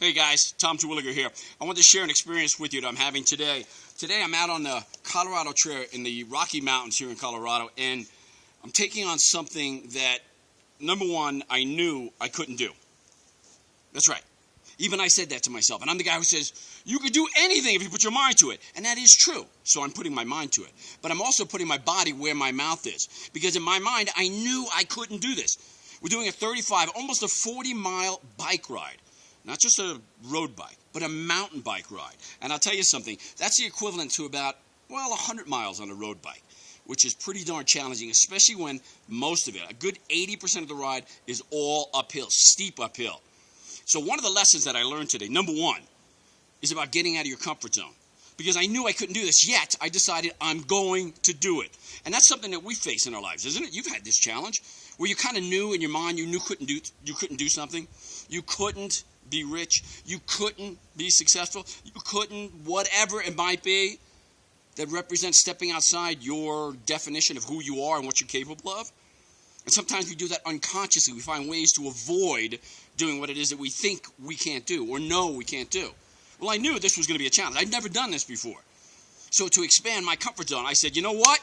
Hey guys, Tom Terwilliger here. I want to share an experience with you that I'm having today. Today I'm out on the Colorado Trail in the Rocky Mountains here in Colorado, and I'm taking on something that, number one, I knew I couldn't do. That's right. Even I said that to myself, and I'm the guy who says, you could do anything if you put your mind to it. And that is true. So I'm putting my mind to it. But I'm also putting my body where my mouth is. Because in my mind, I knew I couldn't do this. We're doing a 35, almost a 40-mile bike ride. Not just a road bike, but a mountain bike ride. And I'll tell you something, that's the equivalent to about, 100 miles on a road bike, which is pretty darn challenging, especially when most of it, a good 80% of the ride, is all uphill, steep uphill. So one of the lessons that I learned today, number one, is about getting out of your comfort zone. Because I knew I couldn't do this, yet I decided I'm going to do it. And that's something that we face in our lives, isn't it? You've had this challenge where you kind of knew in your mind you couldn't do something. You couldn't be rich. You couldn't be successful. You couldn't, whatever it might be that represents stepping outside your definition of who you are and what you're capable of. And sometimes we do that unconsciously. We find ways to avoid doing what it is that we think we can't do or know we can't do. Well, I knew this was going to be a challenge. I'd never done this before. So to expand my comfort zone, I said, you know what?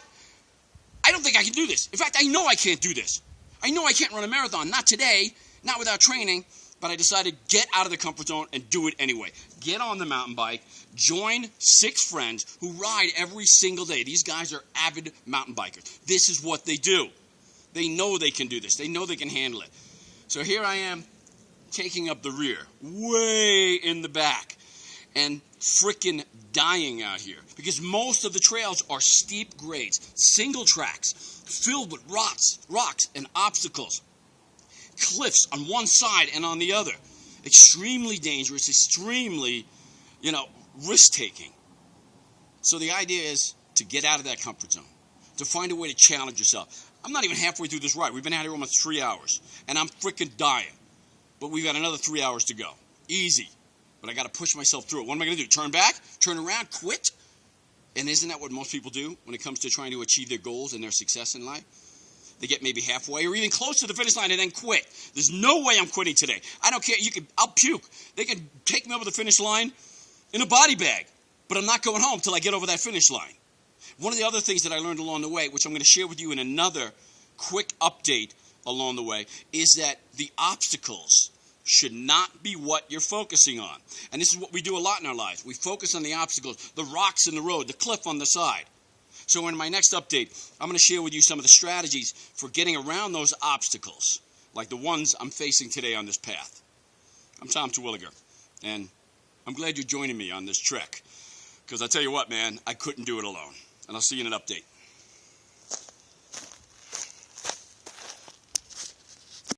I don't think I can do this. In fact, I know I can't do this. I know I can't run a marathon. Not today, not without training, but I decided get out of the comfort zone and do it anyway. Get on the mountain bike, join 6 friends who ride every single day. These guys are avid mountain bikers. This is what they do. They know they can do this. They know they can handle it. So here I am taking up the rear, way in the back, and frickin' dying out here. Because most of the trails are steep grades, single tracks, filled with rocks and obstacles. Cliffs on one side and on the other. Extremely dangerous, extremely, risk-taking. So the idea is to get out of that comfort zone, to find a way to challenge yourself. I'm not even halfway through this ride. We've been out here almost 3 hours, and I'm freaking dying. But we've got another 3 hours to go. Easy. But I got to push myself through it. What am I going to do? Turn back? Turn around? Quit? And isn't that what most people do when it comes to trying to achieve their goals and their success in life? They get maybe halfway or even close to the finish line and then quit. There's no way I'm quitting today. I don't care. I'll puke. They can take me over the finish line in a body bag, but I'm not going home till I get over that finish line. One of the other things that I learned along the way, which I'm going to share with you in another quick update along the way, is that the obstacles should not be what you're focusing on. And this is what we do a lot in our lives. We focus on the obstacles, the rocks in the road, the cliff on the side. So in my next update, I'm going to share with you some of the strategies for getting around those obstacles, like the ones I'm facing today on this path. I'm Tom Terwilliger, and I'm glad you're joining me on this trek. Because I tell you what, man, I couldn't do it alone. And I'll see you in an update.